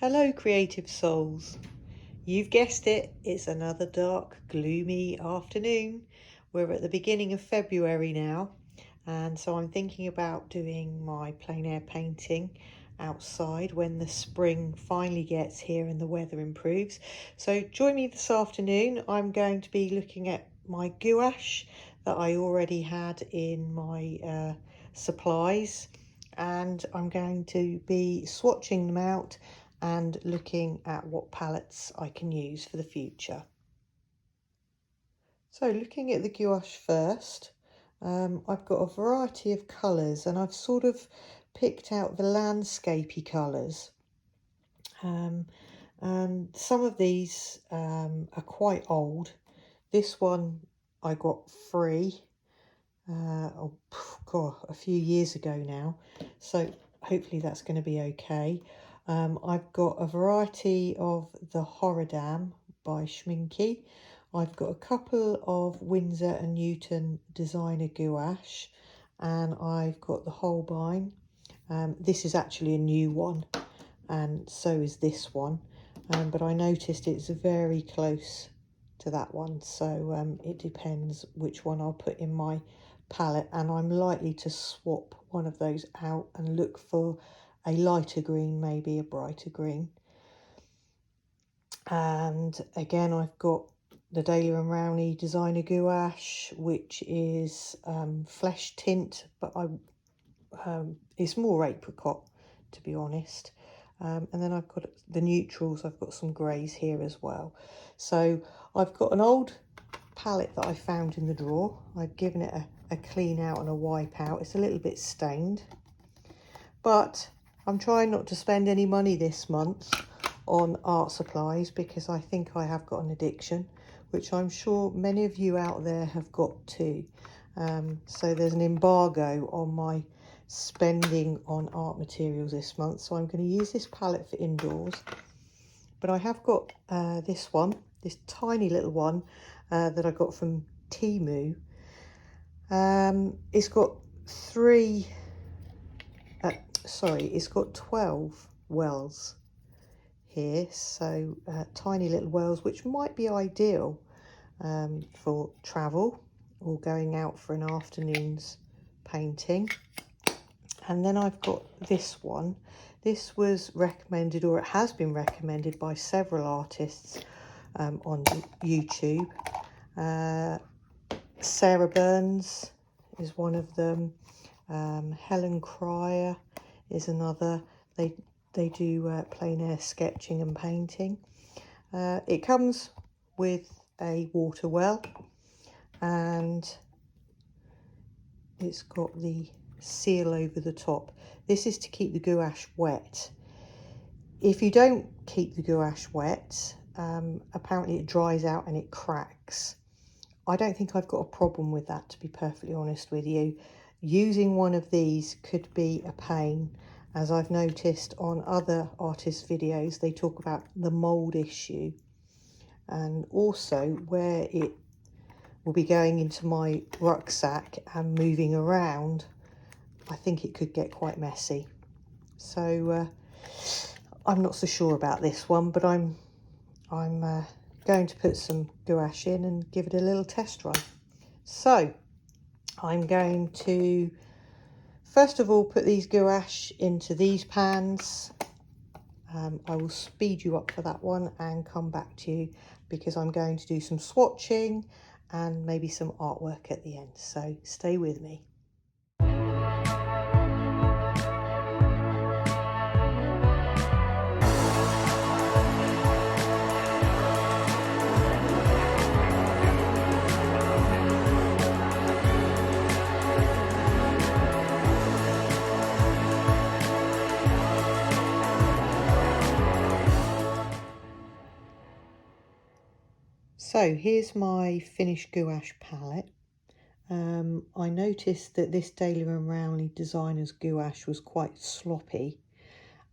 Hello creative souls. You've guessed it, it's another dark, gloomy afternoon. We're at the beginning of February now, and so I'm thinking about doing my plein air painting outside when the spring finally gets here and the weather improves. So join me this afternoon. I'm going to be looking at my gouache that I already had in my supplies, and I'm going to be swatching them out and looking at what palettes I can use for the future. So looking at the gouache first, I've got a variety of colours, and I've sort of picked out the landscapey colours. And some of these are quite old. This one I got free a few years ago now, so hopefully that's going to be okay. I've got a variety of the Horadam by Schminky. I've got a couple of Winsor & Newton designer gouache, and I've got the Holbein. This is actually a new one, and so is this one, but I noticed it's very close to that one, so it depends which one I'll put in my palette, and I'm likely to swap one of those out and look for a lighter green, maybe a brighter green. And again, I've got the Daler & Rowney designer gouache, which is flesh tint, but it's more apricot, to be honest. And then I've got the neutrals. I've got some greys here as well. So I've got an old palette that I found in the drawer. I've given it a clean out and a wipe out. It's a little bit stained, but I'm trying not to spend any money this month on art supplies because I think I have got an addiction, which I'm sure many of you out there have got too. So there's an embargo on my spending on art materials this month, so I'm going to use this palette for indoors. But I have got this tiny little one that I got from Temu. It's got it's got 12 wells here, so tiny little wells, which might be ideal for travel or going out for an afternoon's painting. And then I've got this one. This was recommended, or it has been recommended, by several artists on YouTube. Sarah Burns is one of them. Helen Cryer is another. They do plein air sketching and painting. It comes with a water well, and it's got the seal over the top. This is to keep the gouache wet. If you don't keep the gouache wet, apparently it dries out and it cracks. I don't think I've got a problem with that, to be perfectly honest with you. Using one of these could be a pain, as I've noticed on other artists' videos. They talk about the mould issue, and also where it will be going into my rucksack and moving around, I think it could get quite messy. So I'm not so sure about this one, but I'm going to put some gouache in and give it a little test run. So I'm going to first of all put these gouache into these pans. I will speed you up for that one and come back to you, because I'm going to do some swatching and maybe some artwork at the end. So stay with me. So here's my finished gouache palette. I noticed that this Daler & Rowney designer's gouache was quite sloppy,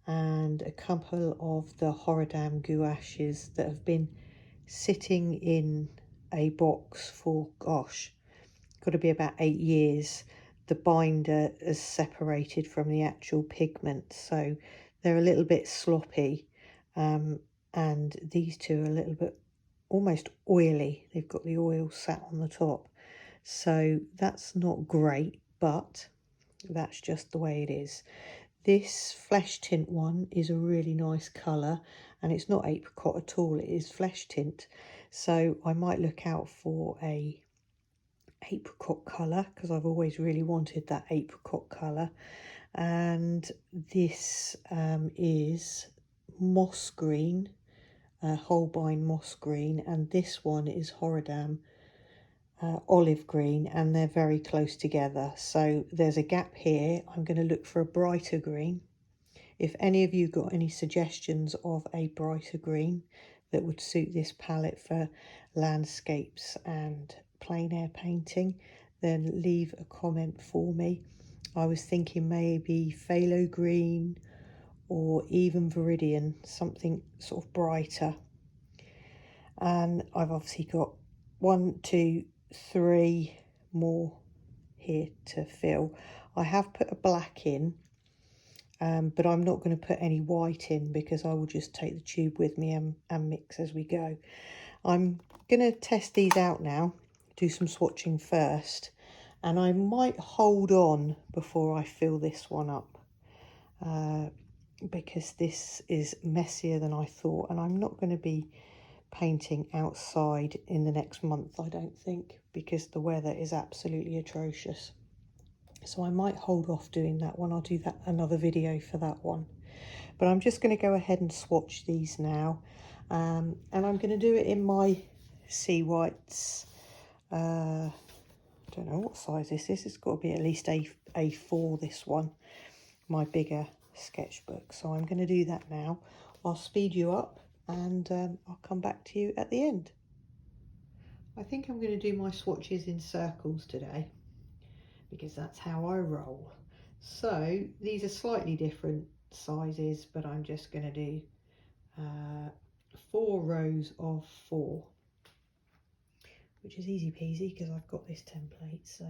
and a couple of the Horadam gouaches that have been sitting in a box for, gosh, got to be about 8 years. The binder is separated from the actual pigment, so they're a little bit sloppy, and these two are a little bit almost oily. They've got the oil sat on the top, so that's not great, but that's just the way it is. This flesh tint one is a really nice colour, and it's not apricot at all, it is flesh tint, so I might look out for a apricot colour because I've always really wanted that apricot colour. And this is moss green, Holbein moss green, and this one is Horadam olive green, and they're very close together, so there's a gap here. I'm going to look for a brighter green. If any of you got any suggestions of a brighter green that would suit this palette for landscapes and plein air painting, then leave a comment for me. I was thinking maybe phthalo green or even Viridian, something sort of brighter. And I've obviously got 1, 2, 3 more here to fill. I have put a black in, but I'm not going to put any white in because I will just take the tube with me and mix as we go. I'm going to test these out now, do some swatching first, and I might hold on before I fill this one up because this is messier than I thought, and I'm not going to be painting outside in the next month, I don't think, because the weather is absolutely atrocious. So I might hold off doing that one. I'll do that another video for that one. But I'm just going to go ahead and swatch these now. And I'm going to do it in my sea whites. I don't know what size this is. It's got to be at least A4, this one. My bigger sketchbook. So I'm going to do that now. I'll speed you up and I'll come back to you at the end. I think I'm going to do my swatches in circles today, because that's how I roll. So these are slightly different sizes, but I'm just going to do 4 rows of 4, which is easy peasy because I've got this template. So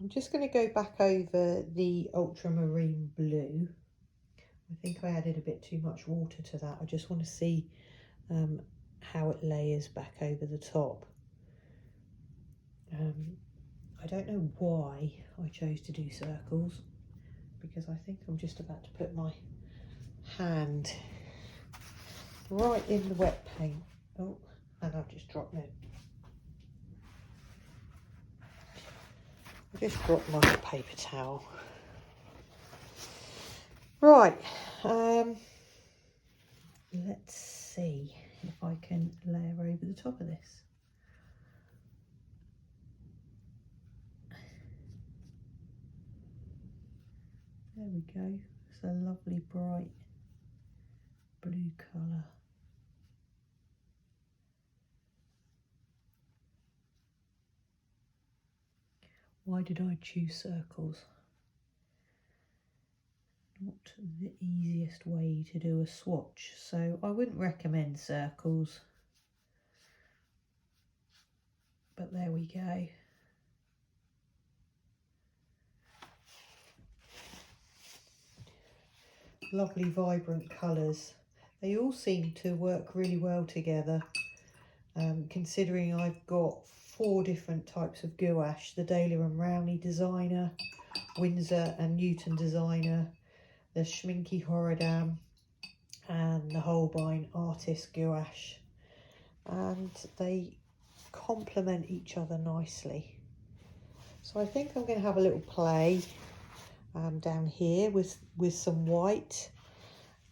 I'm just going to go back over the ultramarine blue. I think I added a bit too much water to that. I just want to see how it layers back over the top. I don't know why I chose to do circles, because I think I'm just about to put my hand right in the wet paint. Oh, and I've just dropped it. I just dropped my paper towel. Right, let's see if I can layer over the top of this. There we go. It's a lovely bright blue colour. Why did I choose circles? Not the easiest way to do a swatch, so I wouldn't recommend circles. But there we go. Lovely vibrant colours. They all seem to work really well together, considering I've got 4 different types of gouache: the Daler and Rowney designer, Winsor and Newton designer, the Schminky Horodam, and the Holbein artist gouache, and they complement each other nicely. So I think I'm going to have a little play down here with some white,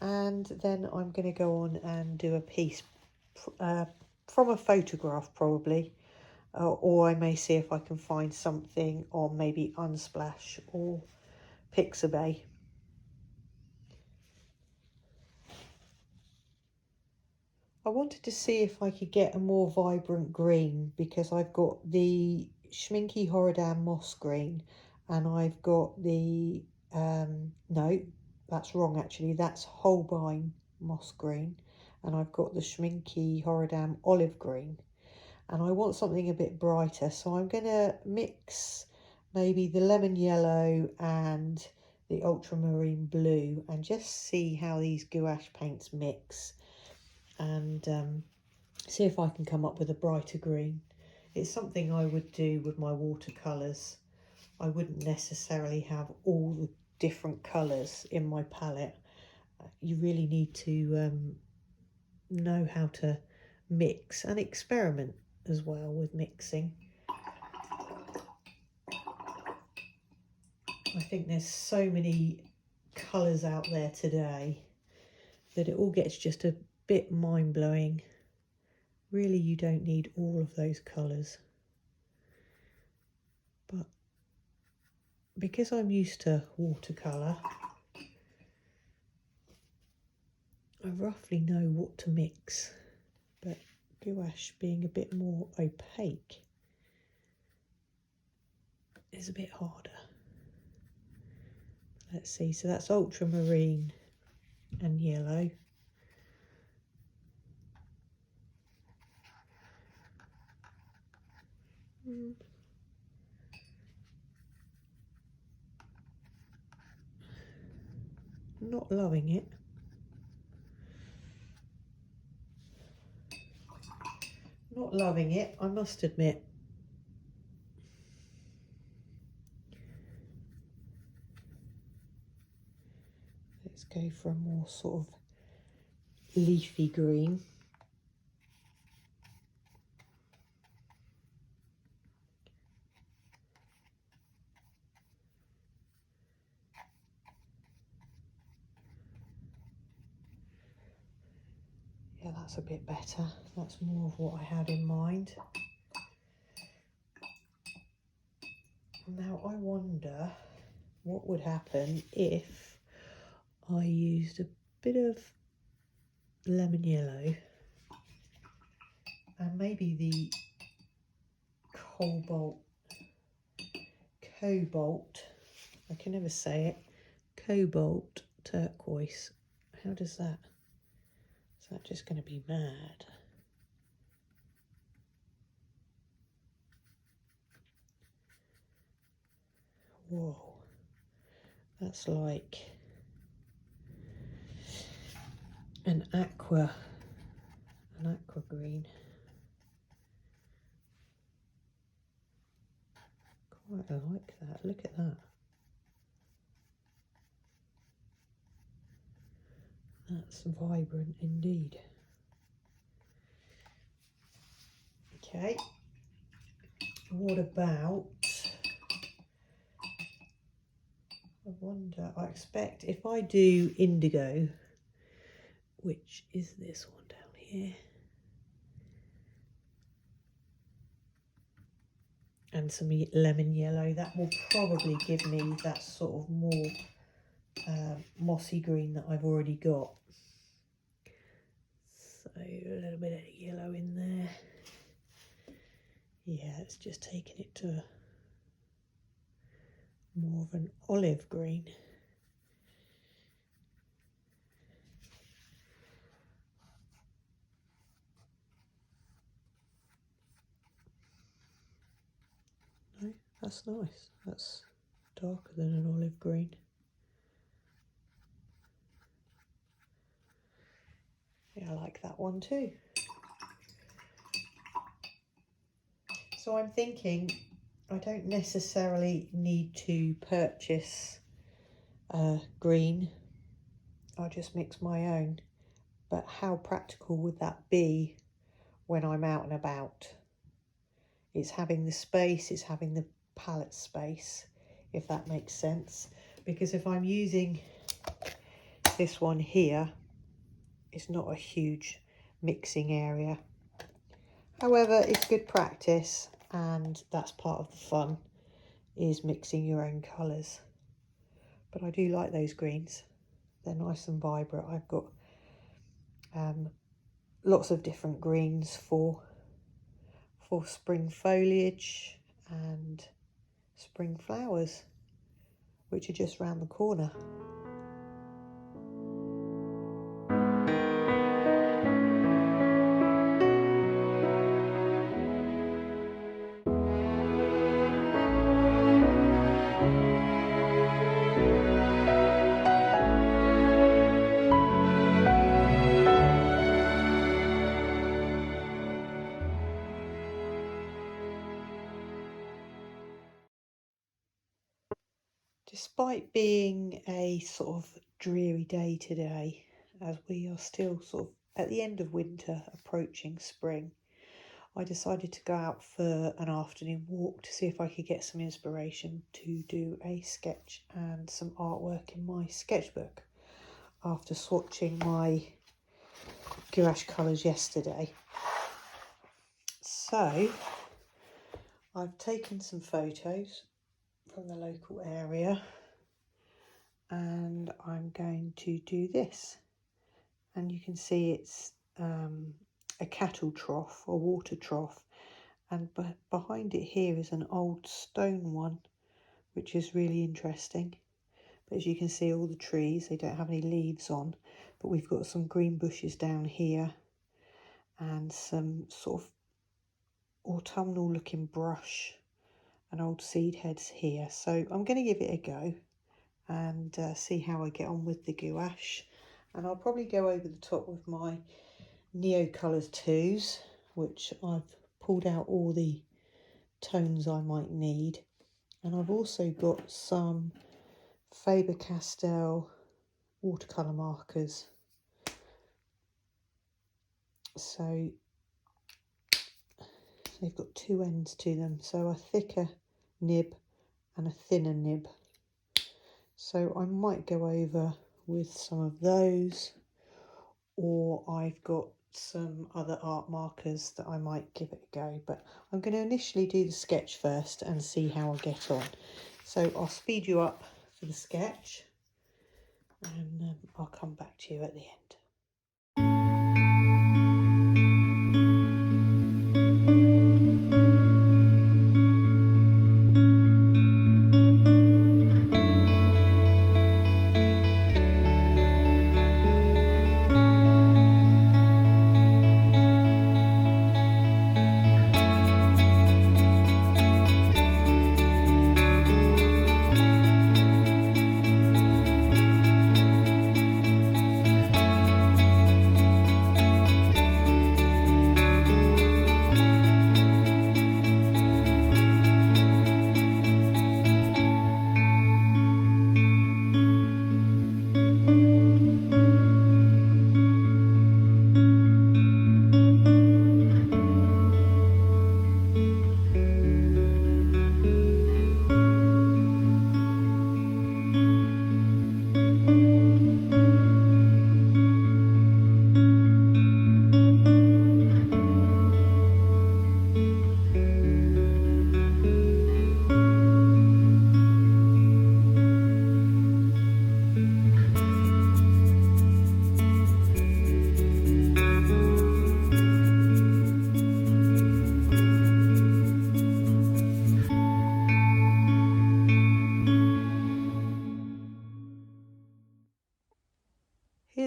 and then I'm going to go on and do a piece from a photograph probably, or I may see if I can find something on maybe Unsplash or Pixabay. I wanted to see if I could get a more vibrant green, because I've got the Schminky Horodam moss green, and I've got the, no, that's wrong actually, that's Holbein moss green, and I've got the Schminky Horodam olive green, and I want something a bit brighter, so I'm going to mix maybe the lemon yellow and the ultramarine blue and just see how these gouache paints mix, and see if I can come up with a brighter green. It's something I would do with my watercolours. I wouldn't necessarily have all the different colours in my palette. You really need to know how to mix and experiment as well with mixing. I think there's so many colours out there today that it all gets just a bit mind-blowing. Really, you don't need all of those colours. But because I'm used to watercolour, I roughly know what to mix, but gouache being a bit more opaque is a bit harder. Let's see, so that's ultramarine and yellow. Not loving it. Not loving it, I must admit. Let's go for a more sort of leafy green. Yeah, that's a bit better. That's more of what I had in mind. Now I wonder what would happen if I used a bit of lemon yellow and maybe the cobalt, I can never say it, cobalt turquoise. How does that, is that just going to be mad? Whoa, that's like an aqua green. Quite like that. Look at that. That's vibrant indeed. Okay, what about, I wonder, I expect if I do indigo, which is this one down here, and some lemon yellow, that will probably give me that sort of more mossy green that I've already got. So a little bit of yellow in there. Yeah, it's just taking it to more of an olive green. No, that's nice. That's darker than an olive green. Yeah, I like that one too. So I'm thinking I don't necessarily need to purchase green. I'll just mix my own. But how practical would that be when I'm out and about? It's having the space, it's having the palette space, if that makes sense. Because if I'm using this one here, it's not a huge mixing area. However, it's good practice, and that's part of the fun, is mixing your own colours. But I do like those greens. They're nice and vibrant. I've got lots of different greens for spring foliage and spring flowers, which are just round the corner. Despite being a sort of dreary day today, as we are still sort of at the end of winter, approaching spring, I decided to go out for an afternoon walk to see if I could get some inspiration to do a sketch and some artwork in my sketchbook after swatching my gouache colours yesterday. So I've taken some photos from the local area and I'm going to do this, and you can see it's a cattle trough, a water trough, and behind it here is an old stone one, which is really interesting. But as you can see, all the trees, they don't have any leaves on, but we've got some green bushes down here and some sort of autumnal looking brush and old seed heads here. So I'm going to give it a go and see how I get on with the gouache. And I'll probably go over the top with my Neo Colours 2s, which I've pulled out all the tones I might need. And I've also got some Faber-Castell watercolour markers. So they've got two ends to them, so a thicker nib and a thinner nib. So I might go over with some of those, or I've got some other art markers that I might give it a go. But I'm going to initially do the sketch first and see how I get on. So I'll speed you up for the sketch and I'll come back to you at the end.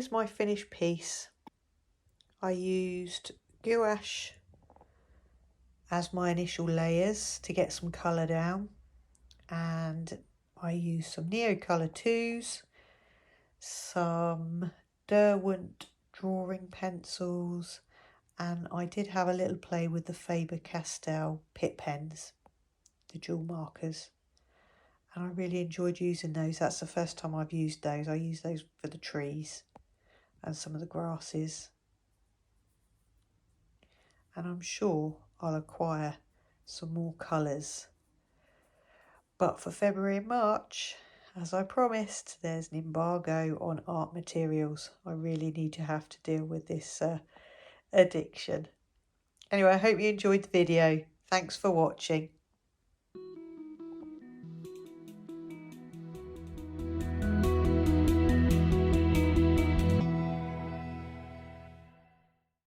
here's my finished piece. I used gouache as my initial layers to get some colour down, and I used some Neocolour 2s, some Derwent drawing pencils, and I did have a little play with the Faber-Castell Pitt pens, the dual markers, and I really enjoyed using those. That's the first time I've used those. I use those for the trees and some of the grasses, and I'm sure I'll acquire some more colours. But for February and March, as I promised, there's an embargo on art materials. I really need to have to deal with this addiction. Anyway, I hope you enjoyed the video. Thanks for watching.